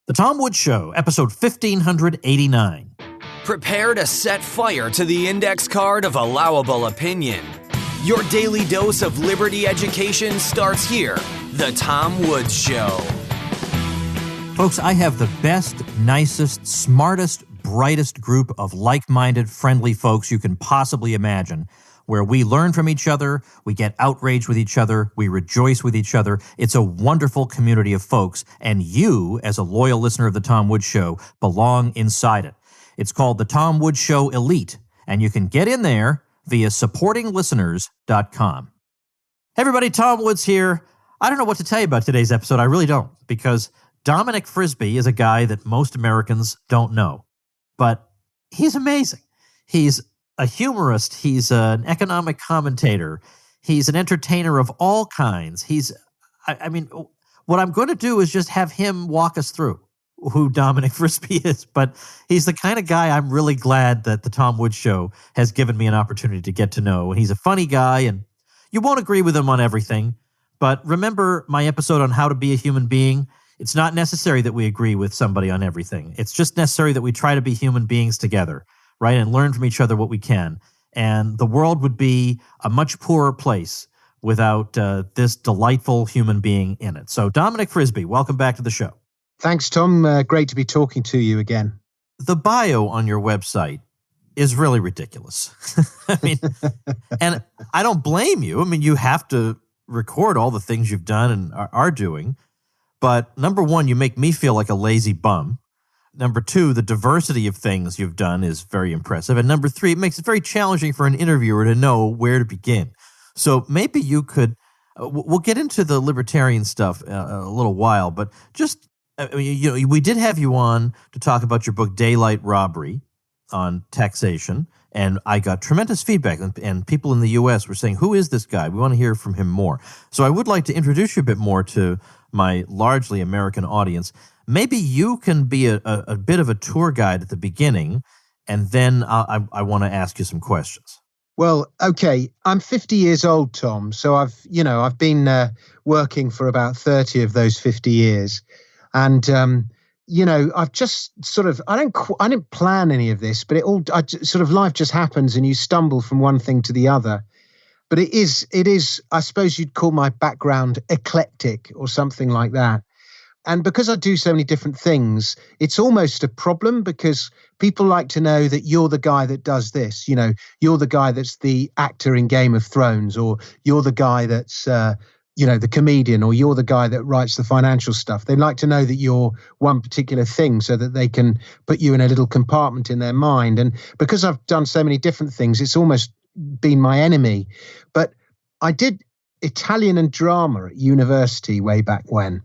The Tom Woods Show, episode 1589. Prepare to set fire to the index card of allowable opinion. Your daily dose of liberty education starts here. The Tom Woods Show. Folks, I have the best, nicest, smartest, brightest group of like-minded, friendly folks you can possibly imagine, where we learn from each other, we get outraged with each other, we rejoice with each other. It's a wonderful community of folks, and you, as a loyal listener of The Tom Woods Show, belong inside it. It's called The Tom Woods Show Elite, and you can get in there via supportinglisteners.com. Hey everybody, Tom Woods here. I don't know what to tell you about today's episode. I really don't, because Dominic Frisby is a guy that most Americans don't know, but he's amazing. He's a humorist. He's an economic commentator. He's an entertainer of all kinds. I mean, what I'm going to do is just have him walk us through who Dominic Frisby is, but he's the kind of guy I'm really glad that the Tom Woods Show has given me an opportunity to get to know. He's a funny guy, and you won't agree with him on everything, but remember my episode on how to be a human being? It's not necessary that we agree with somebody on everything. It's just necessary that we try to be human beings together, right, and learn from each other what we can. And the world would be a much poorer place without this delightful human being in it. So Dominic Frisby, welcome back to the show. Thanks, Tom. Great to be talking to you again. The bio on your website is really ridiculous. I mean, and I don't blame you. I mean, you have to record all the things you've done and are doing. But number one, you make me feel like a lazy bum. Number two, the diversity of things you've done is very impressive. And number three, it makes it very challenging for an interviewer to know where to begin. So maybe you could, we'll get into the libertarian stuff a little while, but just, I mean, you know, we did have you on to talk about your book, Daylight Robbery, on taxation. And I got tremendous feedback, and people in the U.S. were saying, who is this guy? We want to hear from him more. So I would like to introduce you a bit more to my largely American audience. Maybe you can be a bit of a tour guide at the beginning, and then I want to ask you some questions. Well, okay, I'm 50 years old, Tom, so I've been working for about 30 of those 50 years, and I've just sort of I didn't plan any of this, but life just happens, and you stumble from one thing to the other. But it is I suppose you'd call my background eclectic or something like that. And because I do so many different things, it's almost a problem, because people like to know that you're the guy that does this. You know, you're the guy that's the actor in Game of Thrones, or you're the guy that's, the comedian, or you're the guy that writes the financial stuff. They like to know that you're one particular thing so that they can put you in a little compartment in their mind. And because I've done so many different things, it's almost been my enemy. But I did Italian and drama at university way back when.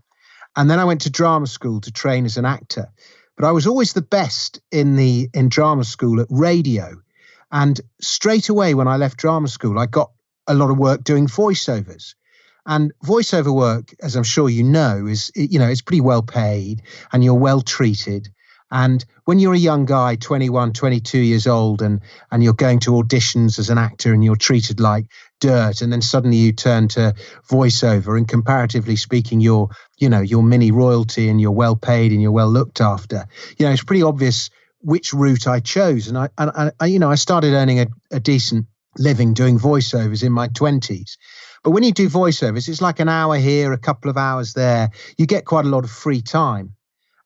And then I went to drama school to train as an actor. But I was always the best in drama school at radio. And straight away when I left drama school, I got a lot of work doing voiceovers. And voiceover work, as I'm sure you know, is, it's pretty well paid, and you're well treated. And when you're a young guy, 21, 22 years old, and you're going to auditions as an actor and you're treated like dirt, and then suddenly you turn to voiceover, and comparatively speaking, you're mini royalty, and you're well paid and you're well looked after. It's pretty obvious which route I chose. And I started earning a decent living doing voiceovers in my 20s. But when you do voiceovers, it's like an hour here, a couple of hours there. You get quite a lot of free time.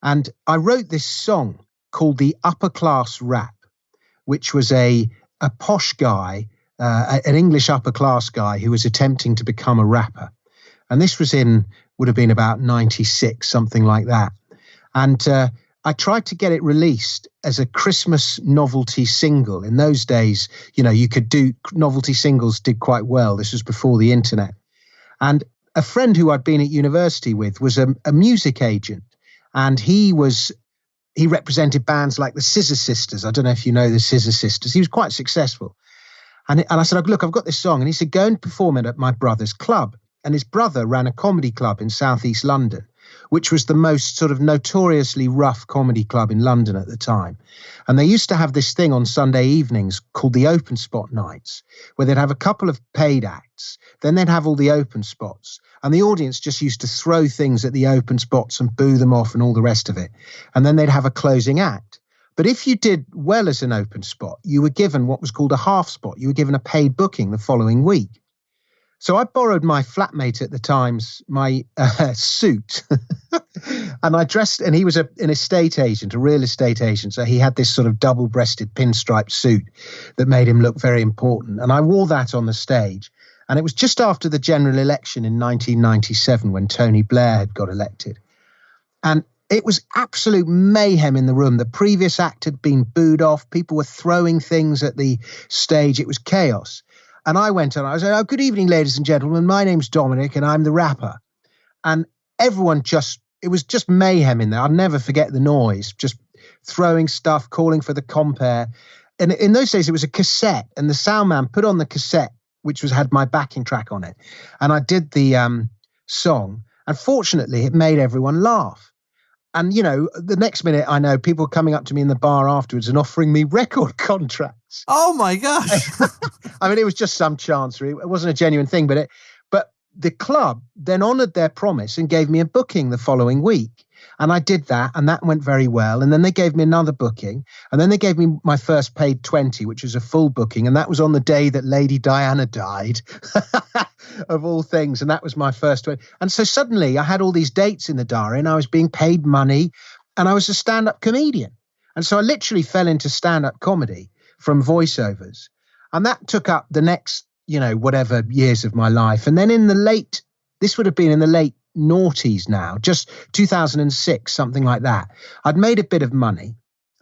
And I wrote this song called The Upper Class Rap, which was a posh guy, an English upper class guy who was attempting to become a rapper. And this would have been about 96, something like that. And I tried to get it released as a Christmas novelty single. In those days, you could do novelty singles, did quite well. This was before the internet. And a friend who I'd been at university with was a music agent. And he represented bands like the Scissor Sisters. I don't know if you know the Scissor Sisters. He was quite successful. And I said, look, I've got this song. And he said, go and perform it at my brother's club. And his brother ran a comedy club in southeast London. which was the most sort of notoriously rough comedy club in London at the time. And they used to have this thing on Sunday evenings called the open spot nights, where they'd have a couple of paid acts, then they'd have all the open spots. And the audience just used to throw things at the open spots and boo them off and all the rest of it. And then they'd have a closing act. But if you did well as an open spot, you were given what was called a half spot. You were given a paid booking the following week. So I borrowed my flatmate at the time's my suit, and I dressed, and he was an estate agent, a real estate agent. So he had this sort of double-breasted pinstripe suit that made him look very important. And I wore that on the stage. And it was just after the general election in 1997 when Tony Blair had got elected. And it was absolute mayhem in the room. The previous act had been booed off. People were throwing things at the stage. It was chaos. And I went on, I was like, oh, good evening, ladies and gentlemen. My name's Dominic and I'm the rapper. And everyone it was just mayhem in there. I'll never forget the noise, just throwing stuff, calling for the compere. And in those days, it was a cassette, and the sound man put on the cassette, which had my backing track on it. And I did the song. And fortunately, it made everyone laugh. And, you know, the next minute, I know people were coming up to me in the bar afterwards and offering me record contracts. Oh, my gosh. I mean, it was just some chancery. It wasn't a genuine thing. But the club then honoured their promise and gave me a booking the following week. And I did that, and that went very well. And then they gave me another booking. And then they gave me my first paid 20, which was a full booking. And that was on the day that Lady Diana died, of all things. And that was my first 20. And so suddenly I had all these dates in the diary, and I was being paid money, and I was a stand-up comedian. And so I literally fell into stand-up comedy from voiceovers. And that took up the next, whatever years of my life. And then this would have been in the late noughties now, just 2006, something like that. I'd made a bit of money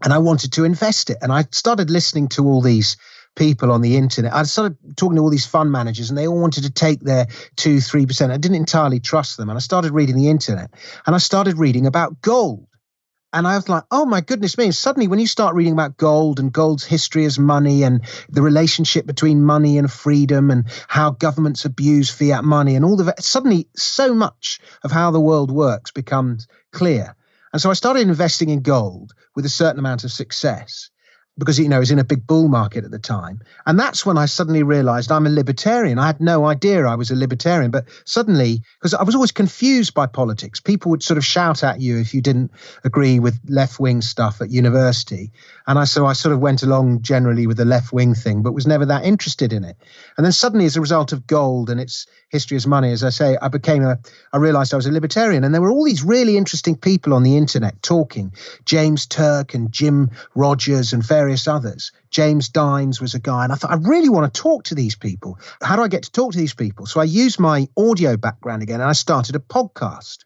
and I wanted to invest it. And I started listening to all these people on the internet. I started talking to all these fund managers, and they all wanted to take their 2-3%. I didn't entirely trust them. And I started reading the internet, and I started reading about gold. And I was like, oh my goodness me. And suddenly when you start reading about gold and gold's history as money and the relationship between money and freedom and how governments abuse fiat money and all of it, suddenly so much of how the world works becomes clear. And so I started investing in gold with a certain amount of success because, it was in a big bull market at the time. And that's when I suddenly realized I'm a libertarian. I had no idea I was a libertarian, but suddenly, because I was always confused by politics, people would sort of shout at you if you didn't agree with left-wing stuff at university. And so I sort of went along generally with the left-wing thing, but was never that interested in it. And then suddenly, as a result of gold and its history as money, as I say, I realized I was a libertarian. And there were all these really interesting people on the internet talking, James Turk and Jim Rogers and various others. James Dines was a guy. And I thought, I really want to talk to these people. How do I get to talk to these people? So I used my audio background again, and I started a podcast.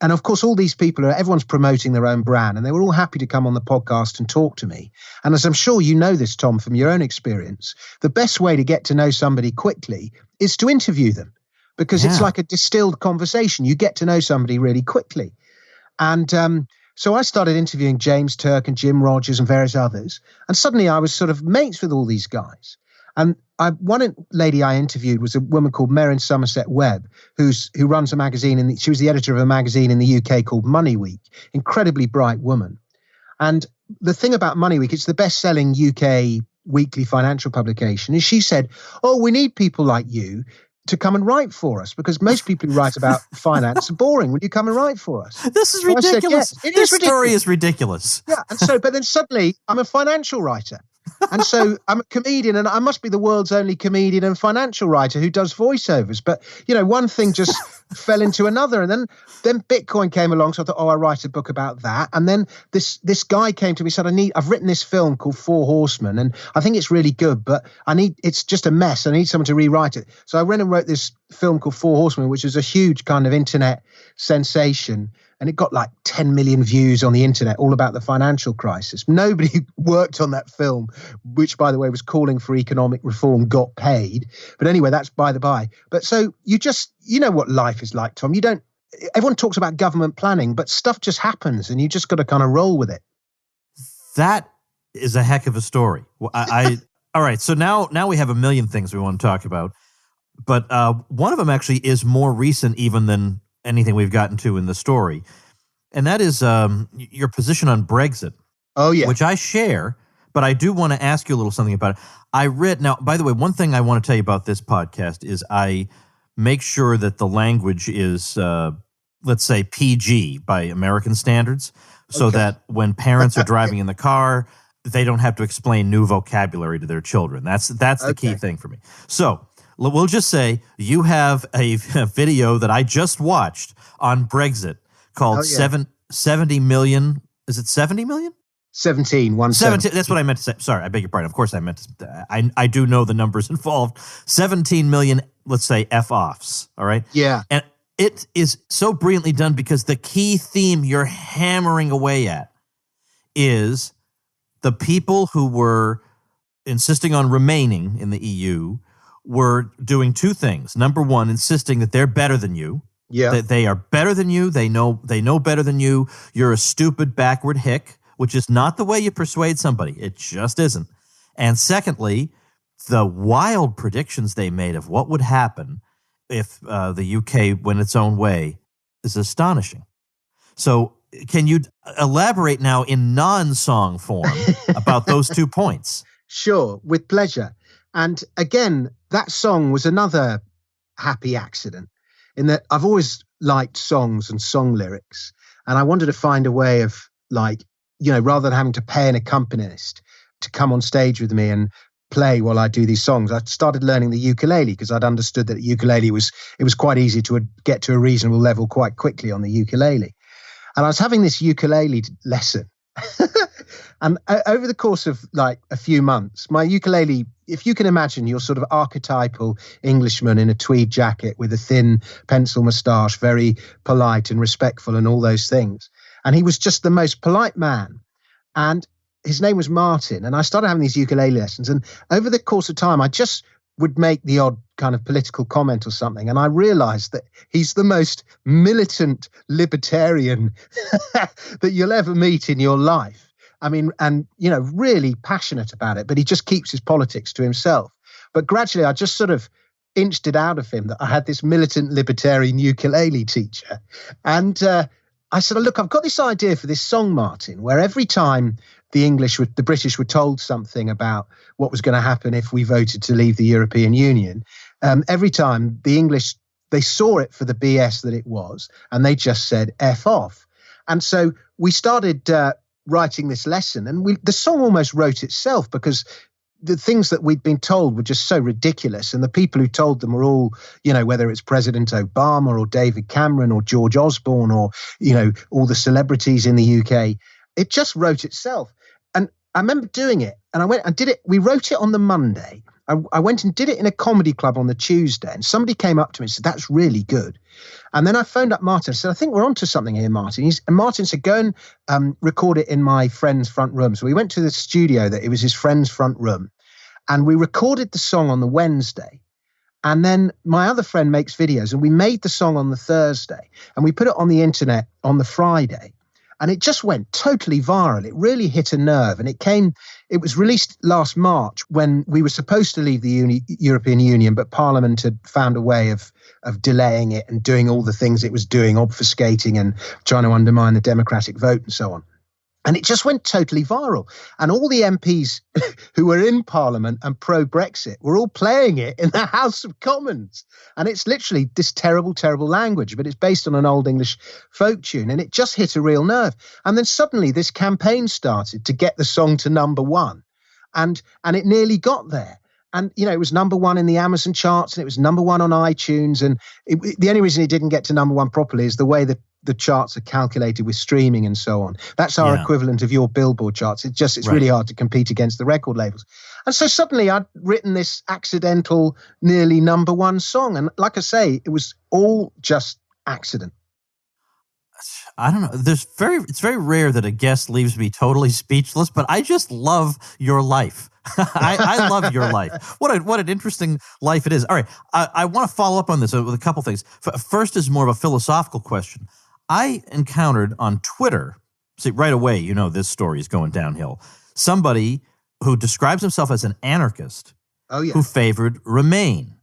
And of course, all these people everyone's promoting their own brand, and they were all happy to come on the podcast and talk to me. And as I'm sure you know this, Tom, from your own experience, the best way to get to know somebody quickly is to interview them, because it's like a distilled conversation. You get to know somebody really quickly. And so I started interviewing James Turk and Jim Rogers and various others. And suddenly I was sort of mates with all these guys. And one lady I interviewed was a woman called Merrin Somerset Webb, who runs a magazine, she was the editor of a magazine in the UK called Money Week. Incredibly bright woman. And the thing about Money Week, it's the best-selling UK weekly financial publication, is she said, oh, we need people like you to come and write for us, because most people who write about finance are boring. Will you come and write for us? This is ridiculous. Said, yes, this story is ridiculous. Yeah. And so, but then suddenly I'm a financial writer. And so I'm a comedian, and I must be the world's only comedian and financial writer who does voiceovers. But, one thing just fell into another. And then Bitcoin came along. So I thought, I'll write a book about that. And then this guy came to me and said, I've written this film called Four Horsemen, and I think it's really good, but it's just a mess. I need someone to rewrite it. So I went and wrote this film called Four Horsemen, which is a huge kind of internet sensation. And it got like 10 million views on the internet, all about the financial crisis. Nobody who worked on that film, which, by the way, was calling for economic reform, got paid. But anyway, that's by the by. But so you know what life is like, Tom. Everyone talks about government planning, but stuff just happens, and you just got to kind of roll with it. That is a heck of a story. All right, so now we have a million things we want to talk about. But one of them actually is more recent even than anything we've gotten to in the story. And that is your position on Brexit. Oh, yeah. Which I share, but I do want to ask you a little something about it. Now, by the way, one thing I want to tell you about this podcast is I make sure that the language is, let's say, PG by American standards, so that when parents are driving in the car, they don't have to explain new vocabulary to their children. That's the key thing for me. So we'll just say you have a video that I just watched on Brexit called 70 million. Is it 70 million? 17. 17. That's what I meant to say. Sorry, I beg your pardon. Of course I meant to. I do know the numbers involved. 17 million, let's say, F-offs. All right? Yeah. And it is so brilliantly done because the key theme you're hammering away at is the people who were insisting on remaining in the EU were doing two things. Number one, insisting that they're better than you. Yeah. That they are better than you. They know better than you. You're a stupid backward hick, which is not the way you persuade somebody. It just isn't. And secondly, the wild predictions they made of what would happen if the UK went its own way is astonishing. So can you elaborate now in non-song form about those 2 points? Sure, with pleasure. And again, that song was another happy accident in that I've always liked songs and song lyrics. And I wanted to find a way of, like, you know, rather than having to pay an accompanist to come on stage with me and play while I do these songs, I started learning the ukulele because I'd understood that it was quite easy to get to a reasonable level quite quickly on the ukulele. And I was having this ukulele lesson. And over the course of like a few months, my ukulele, if you can imagine your sort of archetypal Englishman in a tweed jacket with a thin pencil moustache, very polite and respectful and all those things. And he was just the most polite man. And his name was Martin. And I started having these ukulele lessons. And over the course of time, I just would make the odd kind of political comment or something. And I realized that he's the most militant libertarian that you'll ever meet in your life. I mean, and, you know, really passionate about it, but he just keeps his politics to himself. But gradually, I just sort of inched it out of him that I had this militant libertarian ukulele teacher. And I said, look, I've got this idea for this song, Martin, where every time the British were told something about what was going to happen if we voted to leave the European Union, every time the English, they saw it for the BS that it was, and they just said F off. And so we started writing this lesson, and the song almost wrote itself because the things that we'd been told were just so ridiculous. And the people who told them were all, you know, whether it's President Obama or David Cameron or George Osborne or, you know, all the celebrities in the UK, it just wrote itself. And I remember doing it, and I went and did it. We wrote it on the Monday. I went and did it in a comedy club on the Tuesday, and somebody came up to me and said, that's really good. And then I phoned up Martin and said, I think we're onto something here, Martin. And Martin said, go and record it in my friend's front room. So we went to the studio it was his friend's front room, and we recorded the song on the Wednesday. And then my other friend makes videos, and we made the song on the Thursday, and we put it on the internet on the Friday. And it just went totally viral. It really hit a nerve. And it was released last March when we were supposed to leave the European Union, but Parliament had found a way of delaying it and doing all the things it was doing, obfuscating and trying to undermine the democratic vote and so on. And it just went totally viral. And all the MPs who were in Parliament and pro-Brexit were all playing it in the House of Commons. And it's literally this terrible, terrible language, but it's based on an old English folk tune. And it just hit a real nerve. And then suddenly this campaign started to get the song to number one. And it nearly got there. And, you know, it was number one in the Amazon charts, and it was number one on iTunes. And the only reason it didn't get to number one properly is the way that the charts are calculated with streaming and so on. That's our equivalent of your Billboard charts. It's really hard to compete against the record labels. And so suddenly I'd written this accidental, nearly number one song. And like I say, it was all just accident. I don't know. It's very rare that a guest leaves me totally speechless, but I just love your life. I love your life. What an interesting life it is. All right. I want to follow up on this with a couple things. First is more of a philosophical question. I encountered on Twitter, see, right away, you know, this story is going downhill, somebody who describes himself as an anarchist who favored Remain.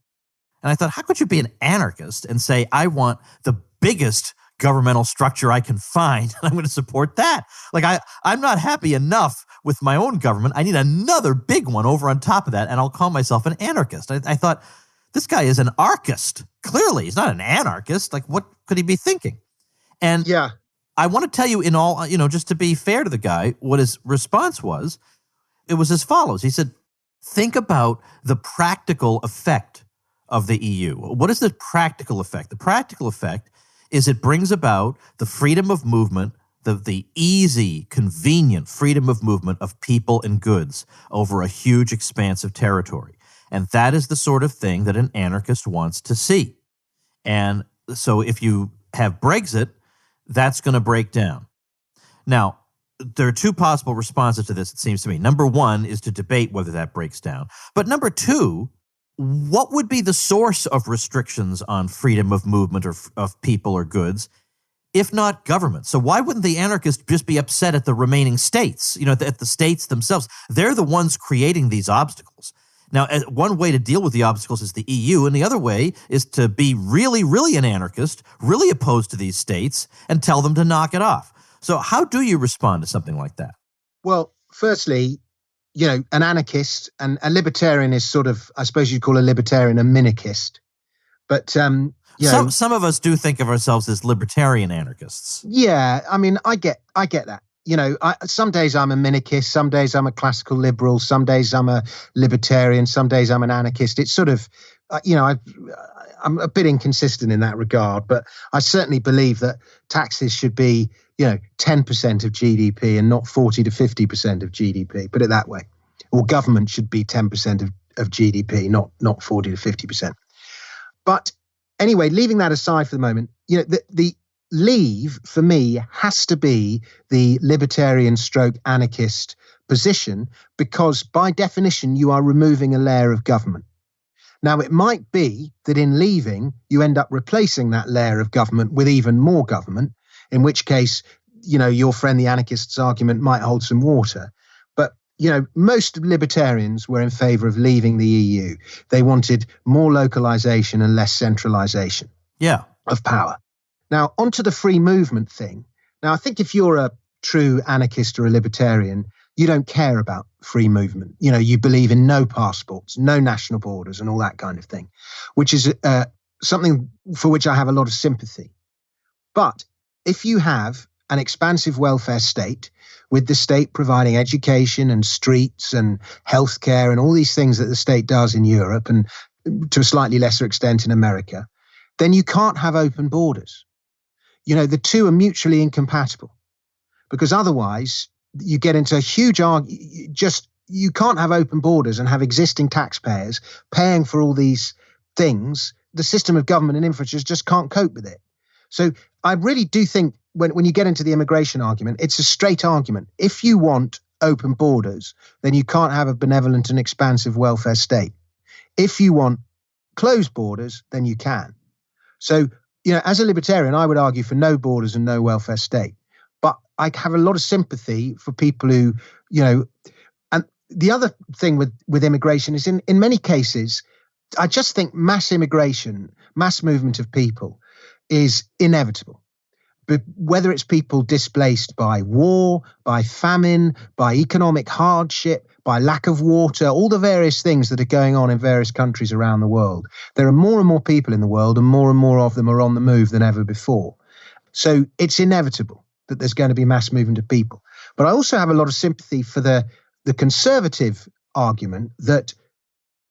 And I thought, how could you be an anarchist and say, I want the biggest governmental structure I can find, and I'm going to support that. Like, I'm not happy enough with my own government. I need another big one over on top of that, and I'll call myself an anarchist. I thought, this guy is an archist. Clearly, he's not an anarchist. Like, what could he be thinking? And yeah, I want to tell you just to be fair to the guy, what his response was. It was as follows. He said, think about the practical effect of the EU. What is the practical effect? The practical effect is it brings about the freedom of movement, the easy, convenient freedom of movement of people and goods over a huge expanse of territory. And that is the sort of thing that an anarchist wants to see. And so if you have Brexit, that's going to break down. Now, there are two possible responses to this, it seems to me. Number one is to debate whether that breaks down. But number two, what would be the source of restrictions on freedom of movement or of people or goods, if not government? So why wouldn't the anarchists just be upset at the remaining states, at the states themselves? They're the ones creating these obstacles. Now, one way to deal with the obstacles is the EU, and the other way is to be really, really an anarchist, really opposed to these states, and tell them to knock it off. So how do you respond to something like that? Well, firstly, an anarchist and a libertarian is sort of, I suppose you'd call a libertarian a minarchist. But some of us do think of ourselves as libertarian anarchists. Yeah, I mean, I get that. Some days I'm a minarchist, some days I'm a classical liberal, some days I'm a libertarian, some days I'm an anarchist. It's sort of, I'm a bit inconsistent in that regard, but I certainly believe that taxes should be 10% of GDP and not 40 to 50% of GDP, put it that way. Or government should be 10% of GDP, not 40 to 50%. But anyway, leaving that aside for the moment, the leave for me has to be the libertarian stroke anarchist position, because by definition, you are removing a layer of government. Now, it might be that in leaving, you end up replacing that layer of government with even more government, in which case, your friend the anarchist's argument might hold some water. But, most libertarians were in favor of leaving the EU. They wanted more localization and less centralization of power. Now, onto the free movement thing. Now, I think if you're a true anarchist or a libertarian, you don't care about free movement. You believe in no passports, no national borders and all that kind of thing, which is something for which I have a lot of sympathy. But if you have an expansive welfare state, with the state providing education and streets and healthcare and all these things that the state does in Europe and to a slightly lesser extent in America, then you can't have open borders. The two are mutually incompatible, because otherwise you get into a huge argument. You can't have open borders and have existing taxpayers paying for all these things. The system of government and infrastructure just can't cope with it. So I really do think when you get into the immigration argument, it's a straight argument. If you want open borders, then you can't have a benevolent and expansive welfare state. If you want closed borders, then you can. So, as a libertarian, I would argue for no borders and no welfare state. But I have a lot of sympathy for people who, and the other thing with immigration is in many cases, I just think mass immigration, mass movement of people is inevitable. But whether it's people displaced by war, by famine, by economic hardship, by lack of water, all the various things that are going on in various countries around the world, there are more and more people in the world and more of them are on the move than ever before. So it's inevitable that there's going to be mass movement of people. But I also have a lot of sympathy for the conservative argument that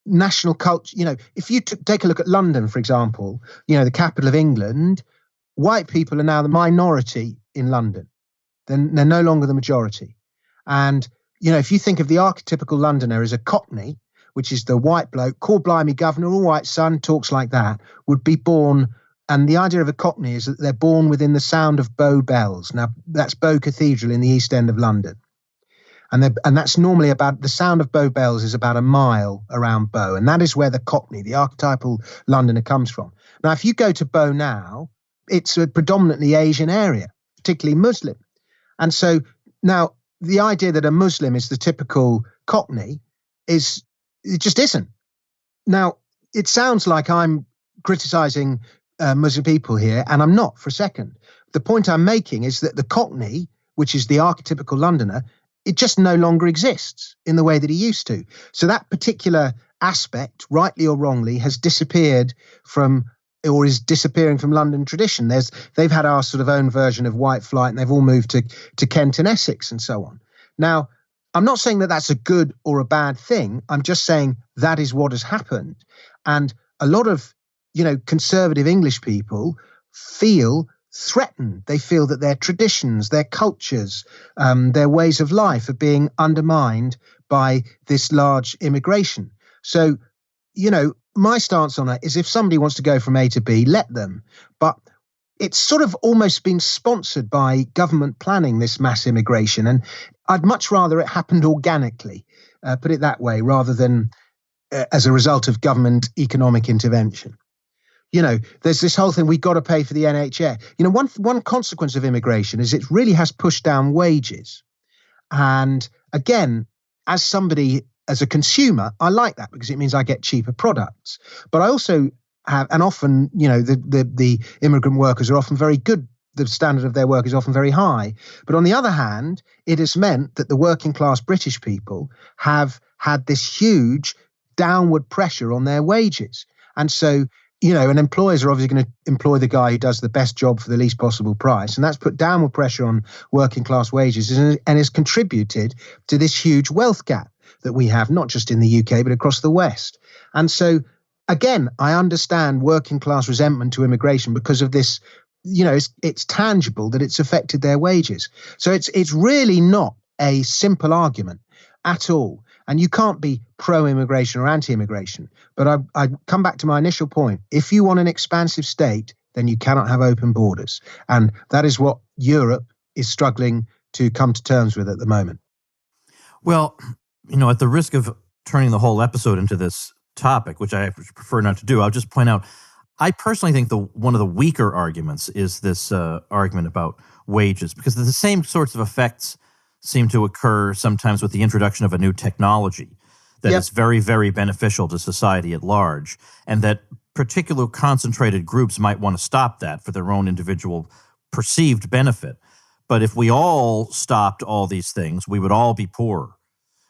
national culture, if you take a look at London, for example, the capital of England, white people are now the minority in London. Then they're no longer the majority. And, if you think of the archetypical Londoner as a Cockney, which is the white bloke, called blimey governor, all white son, talks like that, would be born. And the idea of a Cockney is that they're born within the sound of Bow bells. Now, that's Bow Cathedral in the East End of London. And that's normally about, the sound of Bow bells is about a mile around Bow. And that is where the Cockney, the archetypal Londoner, comes from. Now, if you go to Bow now, it's a predominantly Asian area, particularly Muslim. And so now the idea that a Muslim is the typical Cockney it just isn't. Now, it sounds like I'm criticizing Muslim people here, and I'm not for a second. The point I'm making is that the Cockney, which is the archetypical Londoner, it just no longer exists in the way that he used to. So that particular aspect, rightly or wrongly, has disappeared from, or is disappearing from London tradition. They've had our sort of own version of white flight, and they've all moved to Kent and Essex and so on. Now, I'm not saying that that's a good or a bad thing. I'm just saying that is what has happened. And a lot of, conservative English people feel threatened. They feel that their traditions, their cultures, their ways of life are being undermined by this large immigration. So, my stance on it is if somebody wants to go from A to B, let them. But it's sort of almost been sponsored by government planning, this mass immigration. And I'd much rather it happened organically, put it that way, rather than as a result of government economic intervention. There's this whole thing, we've got to pay for the NHS. One consequence of immigration is it really has pushed down wages. And again, as a consumer, I like that because it means I get cheaper products. But I also have, and often, the immigrant workers are often very good. The standard of their work is often very high. But on the other hand, it has meant that the working class British people have had this huge downward pressure on their wages. And so, and employers are obviously going to employ the guy who does the best job for the least possible price. And that's put downward pressure on working class wages and has contributed to this huge wealth gap that we have, not just in the UK, but across the West. And so, again, I understand working class resentment to immigration because of this, it's tangible that it's affected their wages. So it's really not a simple argument at all. And you can't be pro-immigration or anti-immigration. But I come back to my initial point. If you want an expansive state, then you cannot have open borders. And that is what Europe is struggling to come to terms with at the moment. Well, at the risk of turning the whole episode into this topic, which I prefer not to do, I'll just point out, I personally think one of the weaker arguments is this argument about wages, because the same sorts of effects seem to occur sometimes with the introduction of a new technology that is very, very beneficial to society at large, and that particular concentrated groups might want to stop that for their own individual perceived benefit. But if we all stopped all these things, we would all be poorer.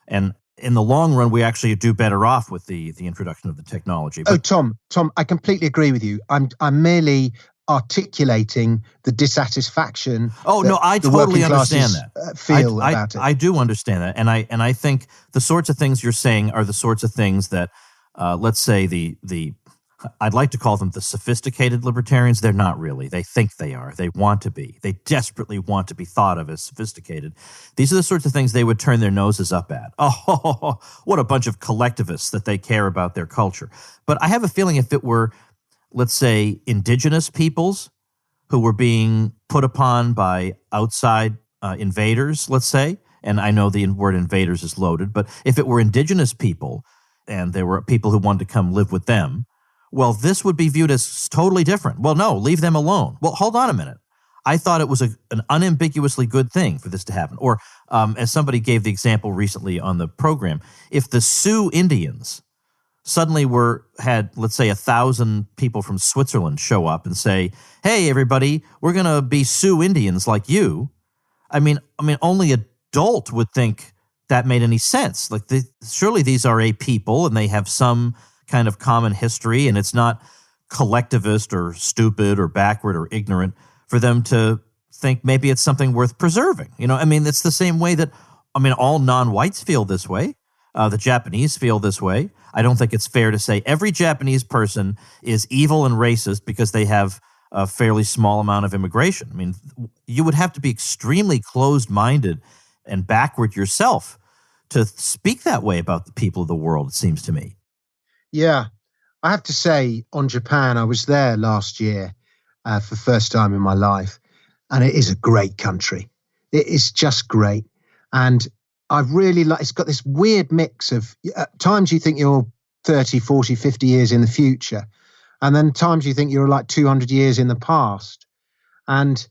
And in the long run, we actually do better off with the introduction of the technology. But, Tom, I completely agree with you. I'm merely articulating the dissatisfaction. I totally understand that. Feel about it. I do understand that, and I think the sorts of things you're saying are the sorts of things that, let's say I'd like to call them the sophisticated libertarians. They're not really. They think they are. They want to be. They desperately want to be thought of as sophisticated. These are the sorts of things they would turn their noses up at. Oh, what a bunch of collectivists that they care about their culture. But I have a feeling if it were, let's say, indigenous peoples who were being put upon by outside invaders, let's say, and I know the word invaders is loaded, but if it were indigenous people and there were people who wanted to come live with them, well, this would be viewed as totally different. Well, no, leave them alone. Well, hold on a minute. I thought it was an unambiguously good thing for this to happen. Or as somebody gave the example recently on the program, if the Sioux Indians suddenly had, let's say, 1,000 people from Switzerland show up and say, hey, everybody, we're going to be Sioux Indians like you. I mean, only an adult would think that made any sense. Like, surely these are a people and they have some kind of common history, and it's not collectivist or stupid or backward or ignorant for them to think maybe it's something worth preserving. It's the same way that, all non-whites feel this way. The Japanese feel this way. I don't think it's fair to say every Japanese person is evil and racist because they have a fairly small amount of immigration. You would have to be extremely closed-minded and backward yourself to speak that way about the people of the world, it seems to me. Yeah, I have to say, on Japan, I was there last year for the first time in my life, and it is a great country. It is just great. And I really it's got this weird mix of at times you think you're 30, 40, 50 years in the future, and then times you think you're like 200 years in the past. And,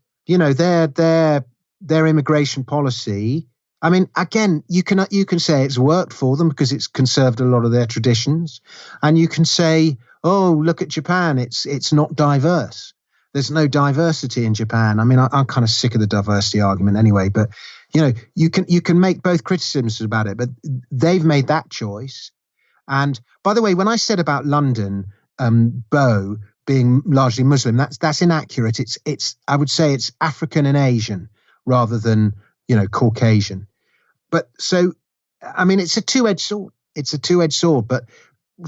their immigration policy, again, you can say it's worked for them because it's conserved a lot of their traditions. And you can say, oh, look at Japan, it's not diverse. There's no diversity in Japan. I mean, I'm kind of sick of the diversity argument anyway, but you can make both criticisms about it, but they've made that choice. And by the way, when I said about London, Bow being largely Muslim, that's inaccurate. It's I would say it's African and Asian rather than Caucasian. But so, I mean, it's a two-edged sword. It's a two-edged sword. But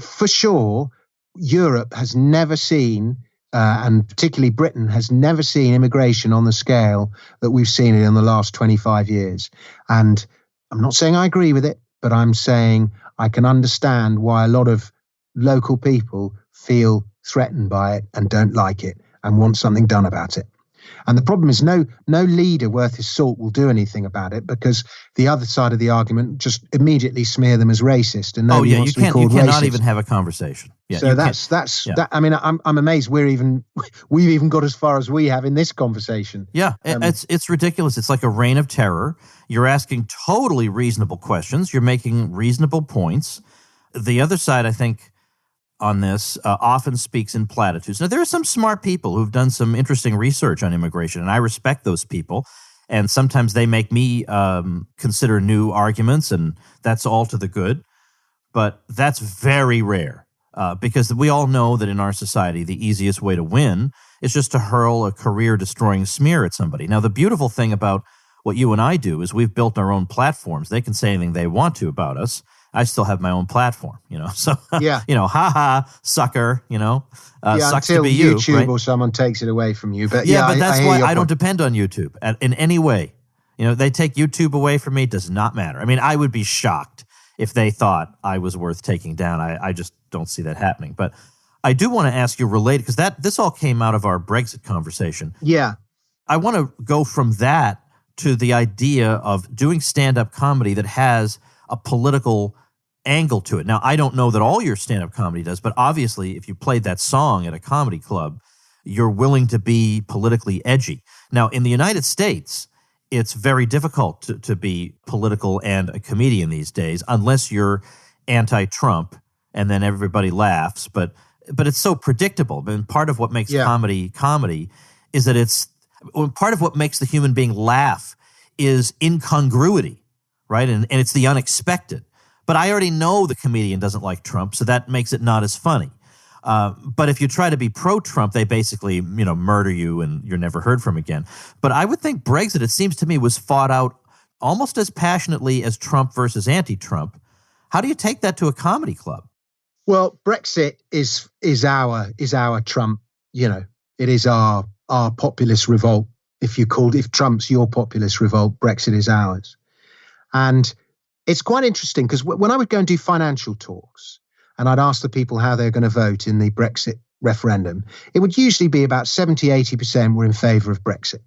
for sure, Europe has never seen, and particularly Britain has never seen immigration on the scale that we've seen it in the last 25 years. And I'm not saying I agree with it, but I'm saying I can understand why a lot of local people feel threatened by it and don't like it and want something done about it. And the problem is no leader worth his salt will do anything about it, because the other side of the argument just immediately smear them as racist. And nobody wants to be called racist. You cannot even have a conversation. Yeah, so that. I mean, I'm amazed we've even got as far as we have in this conversation. Yeah, it's ridiculous. It's like a reign of terror. You're asking totally reasonable questions. You're making reasonable points. The other side, I think, on this often speaks in platitudes. Now, there are some smart people who've done some interesting research on immigration, and I respect those people. And sometimes they make me consider new arguments, and that's all to the good. But that's very rare, because we all know that in our society, the easiest way to win is just to hurl a career-destroying smear at somebody. Now, the beautiful thing about what you and I do is we've built our own platforms. They can say anything they want to about us. I still have my own platform, so, yeah. Sucker, sucks to be you, YouTube, right? Or someone takes it away from you. But but that's why I don't depend on YouTube in any way. They take YouTube away from me, it does not matter. I mean, I would be shocked if they thought I was worth taking down. I just don't see that happening. But I do want to ask you related, because this all came out of our Brexit conversation. Yeah. I want to go from that to the idea of doing stand-up comedy that has a political angle to it. Now, I don't know that all your stand-up comedy does, but obviously if you played that song at a comedy club, you're willing to be politically edgy. Now, in the United States, it's very difficult to be political and a comedian these days, unless you're anti-Trump and then everybody laughs. But it's so predictable. I mean, part of what makes comedy is that part of what makes the human being laugh is incongruity. Right? And it's the unexpected. But I already know the comedian doesn't like Trump, so that makes it not as funny. But if you try to be pro-Trump, they basically, murder you and you're never heard from again. But I would think Brexit, it seems to me, was fought out almost as passionately as Trump versus anti-Trump. How do you take that to a comedy club? Well, Brexit is our Trump, it is our populist revolt. If Trump's your populist revolt, Brexit is ours. And it's quite interesting, because when I would go and do financial talks and I'd ask the people how they're going to vote in the Brexit referendum, it would usually be about 70-80% were in favour of Brexit.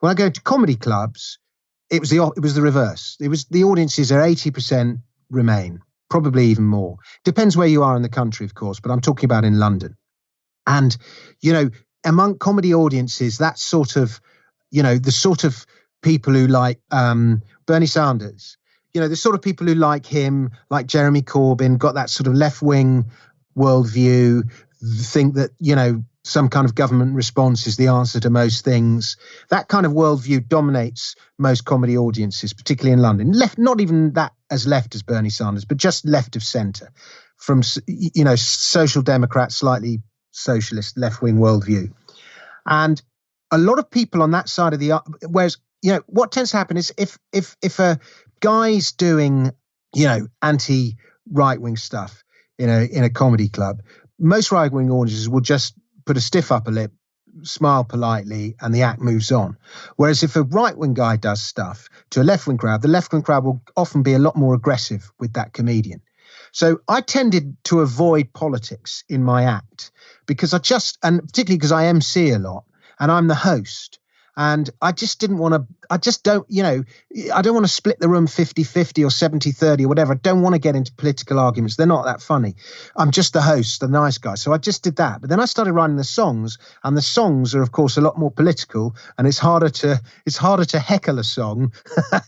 When I go to comedy clubs, it was the reverse. It was the audiences are 80% Remain, probably even more. Depends where you are in the country, of course, but I'm talking about in London. And, among comedy audiences, that's sort of, the sort of people who like Bernie Sanders, the sort of people who like him, like Jeremy Corbyn, got that sort of left-wing worldview, think that, some kind of government response is the answer to most things. That kind of worldview dominates most comedy audiences, particularly in London. Left, not even that as left as Bernie Sanders, but just left of centre, from, social democrat, slightly socialist, left-wing worldview. And a lot of people on that side of whereas, what tends to happen is if a guy's doing, anti-right-wing stuff in a comedy club, most right-wing audiences will just put a stiff upper lip, smile politely, and the act moves on. Whereas if a right-wing guy does stuff to a left-wing crowd, the left-wing crowd will often be a lot more aggressive with that comedian. So I tended to avoid politics in my act because and particularly because I MC a lot and I'm the host. And I just didn't want to, I don't want to split the room 50-50 or 70-30 or whatever. I don't want to get into political arguments. They're not that funny. I'm just the host, the nice guy. So I just did that. But then I started writing the songs, and the songs are, of course, a lot more political, and it's harder to heckle a song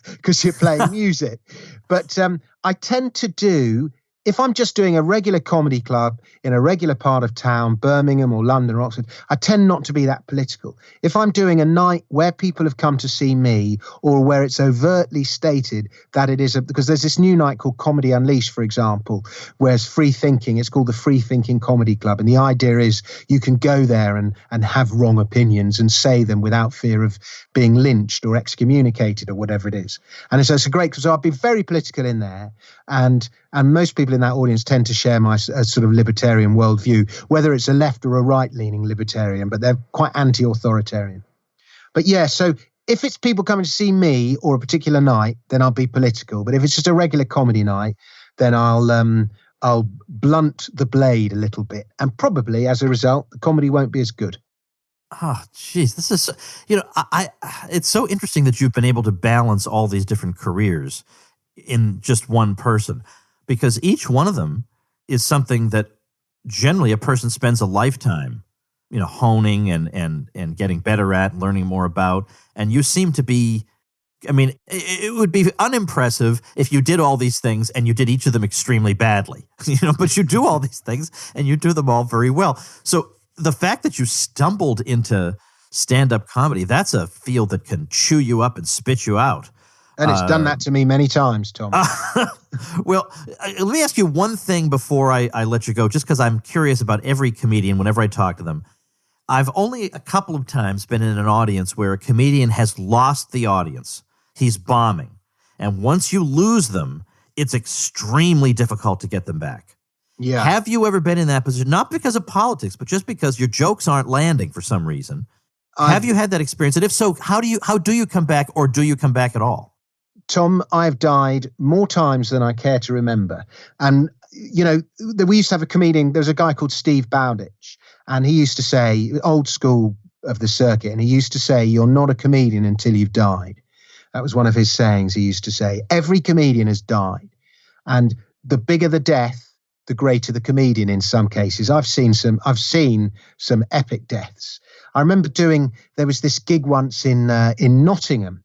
because you're playing music. But I tend to do if I'm just doing a regular comedy club in a regular part of town, Birmingham or London or Oxford, I tend not to be that political. If I'm doing a night where people have come to see me, or where it's overtly stated that it is because there's this new night called Comedy Unleashed, for example, where it's free thinking. It's called the Free Thinking Comedy Club. And the idea is you can go there and have wrong opinions and say them without fear of being lynched or excommunicated or whatever it is. And so it's a great, so I've been very political in there. And most people in that audience tend to share my sort of libertarian worldview, whether it's a left or a right-leaning libertarian, but they're quite anti-authoritarian. But yeah, so if it's people coming to see me or a particular night, then I'll be political. But if it's just a regular comedy night, then I'll blunt the blade a little bit. And probably as a result, the comedy won't be as good. Oh, geez, this is, it's so interesting that you've been able to balance all these different careers in just one person, because each one of them is something that generally a person spends a lifetime, honing and getting better at, learning more about. And you seem to be, I mean, it would be unimpressive if you did all these things and you did each of them extremely badly, but you do all these things and you do them all very well. So the fact that you stumbled into stand-up comedy, that's a field that can chew you up and spit you out. And it's done that to me many times, Tom. Well, let me ask you one thing before I let you go, just because I'm curious about every comedian whenever I talk to them. I've only a couple of times been in an audience where a comedian has lost the audience. He's bombing. And once you lose them, it's extremely difficult to get them back. Yeah. Have you ever been in that position? Not because of politics, but just because your jokes aren't landing for some reason. Have you had that experience? And if so, how do you come back, or do you come back at all? Tom, I've died more times than I care to remember. And, we used to have a comedian. There was a guy called Steve Bowditch, and he used to say, old school of the circuit, and he used to say, you're not a comedian until you've died. That was one of his sayings. He used to say, every comedian has died. And the bigger the death, the greater the comedian in some cases. I've seen some epic deaths. I remember there was this gig once in Nottingham,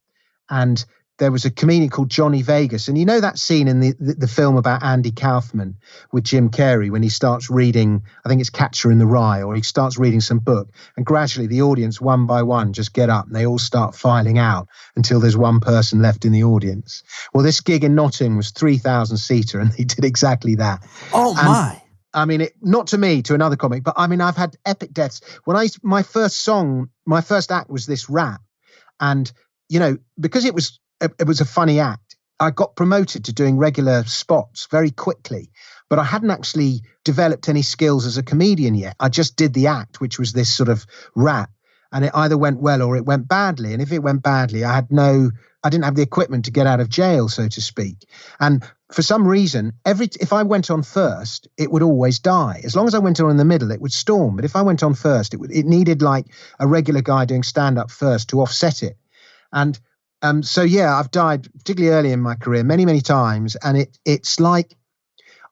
and there was a comedian called Johnny Vegas. And you know that scene in the film about Andy Kaufman with Jim Carrey when he starts reading, I think it's Catcher in the Rye, or he starts reading some book, and gradually the audience one by one just get up and they all start filing out until there's one person left in the audience. Well, this gig in Nottingham was 3,000 seater, and they did exactly that. Oh, my. I mean, not to me, to another comic, but I mean, I've had epic deaths. My first act was this rap. And, because it was a funny act, I got promoted to doing regular spots very quickly, but I hadn't actually developed any skills as a comedian yet. I just did the act, which was this sort of rap, and it either went well or it went badly. And if it went badly, I didn't have the equipment to get out of jail, so to speak. And for some reason, if I went on first, it would always die. As long as I went on in the middle, it would storm. But if I went on first, it needed like a regular guy doing stand-up first to offset it. And so, yeah, I've died particularly early in my career many, many times. And it's like,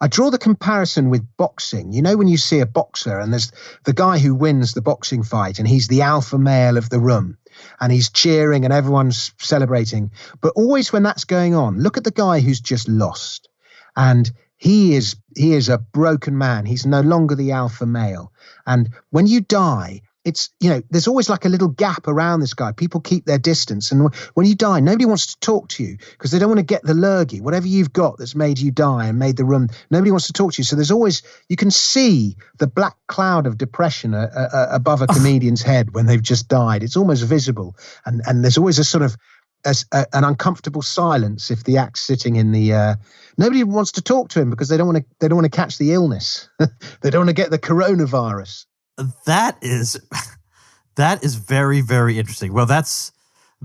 I draw the comparison with boxing. When you see a boxer and there's the guy who wins the boxing fight and he's the alpha male of the room and he's cheering and everyone's celebrating. But always when that's going on, look at the guy who's just lost. And he is a broken man. He's no longer the alpha male. And when you die, it's, there's always like a little gap around this guy. People keep their distance. And when you die, nobody wants to talk to you because they don't want to get the lurgy, whatever you've got that's made you die and made the room. Nobody wants to talk to you. So there's always, you can see the black cloud of depression above a comedian's head when they've just died. It's almost visible. And there's always a sort of an uncomfortable silence if the act's sitting in the, nobody wants to talk to him because they don't want to catch the illness. They don't want to get the coronavirus. That is very, very interesting. Well, that's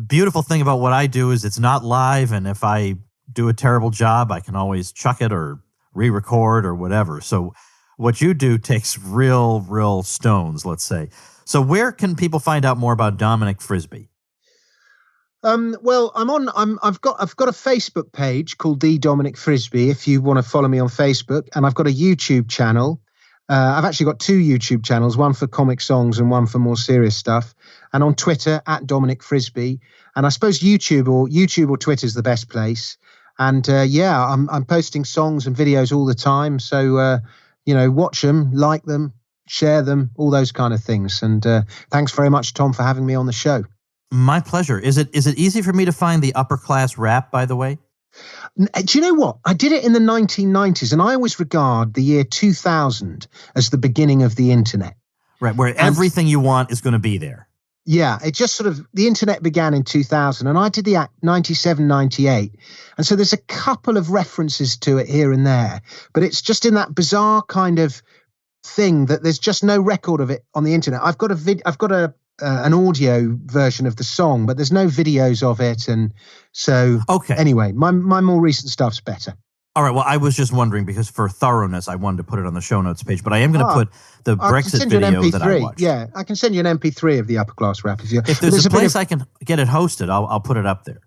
beautiful thing about what I do is it's not live. And if I do a terrible job, I can always chuck it or re-record or whatever. So what you do takes real stones, let's say. So where can people find out more about Dominic Frisby? Well, I've got a Facebook page called The Dominic Frisby if you want to follow me on Facebook, and I've got a YouTube channel. I've actually got two YouTube channels, one for comic songs and one for more serious stuff. And on Twitter, @Dominic Frisby. And I suppose YouTube or Twitter is the best place. And I'm posting songs and videos all the time. So, watch them, like them, share them, all those kind of things. And thanks very much, Tom, for having me on the show. My pleasure. Is it easy for me to find the Upper Class Rap, by the way? Do you know what? I did it in the 1990s, and I always regard the year 2000 as the beginning of the internet. Right, where everything you want is going to be there. Yeah, it just sort of, the internet began in 2000, and I did the act 97, 98. And so there's a couple of references to it here and there, but it's just in that bizarre kind of thing that there's just no record of it on the internet. I've got an audio version of the song, but there's no videos of it. And so anyway, my more recent stuff's better. All right. Well, I was just wondering because for thoroughness, I wanted to put it on the show notes page, but I am going to put the Brexit video that I watched. Yeah, I can send you an MP3 of the Upper Class Rap. If there's a place I can get it hosted, I'll put it up there.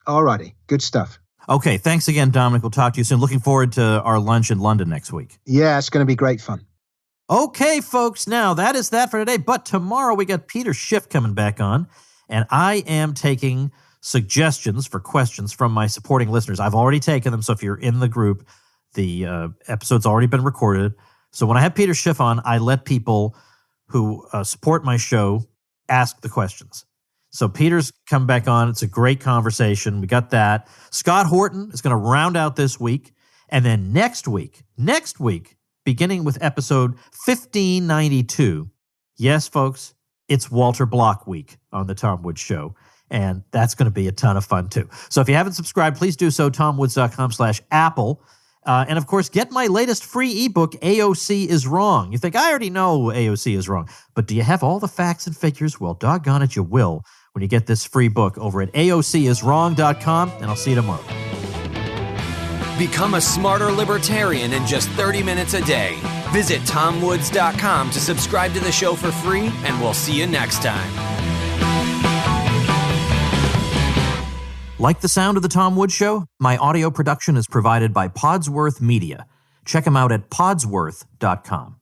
All righty. Good stuff. Okay. Thanks again, Dominic. We'll talk to you soon. Looking forward to our lunch in London next week. Yeah, it's going to be great fun. Okay, folks. Now, that is that for today. But tomorrow we got Peter Schiff coming back on, and I am taking suggestions for questions from my supporting listeners. I've already taken them, so if you're in the group, the episode's already been recorded. So when I have Peter Schiff on, I let people who support my show ask the questions. So Peter's come back on. It's a great conversation. We got that. Scott Horton is going to round out this week. And then next week, beginning with episode 1592, yes, folks, it's Walter Block week on the Tom Woods Show. And that's going to be a ton of fun, too. So if you haven't subscribed, please do so, tomwoods.com/Apple. And, of course, get my latest free ebook, AOC is Wrong. You think, I already know AOC is wrong. But do you have all the facts and figures? Well, doggone it, you will when you get this free book over at AOCiswrong.com. And I'll see you tomorrow. Become a smarter libertarian in just 30 minutes a day. Visit tomwoods.com to subscribe to the show for free, and we'll see you next time. Like the sound of The Tom Woods Show? My audio production is provided by Podsworth Media. Check them out at podsworth.com.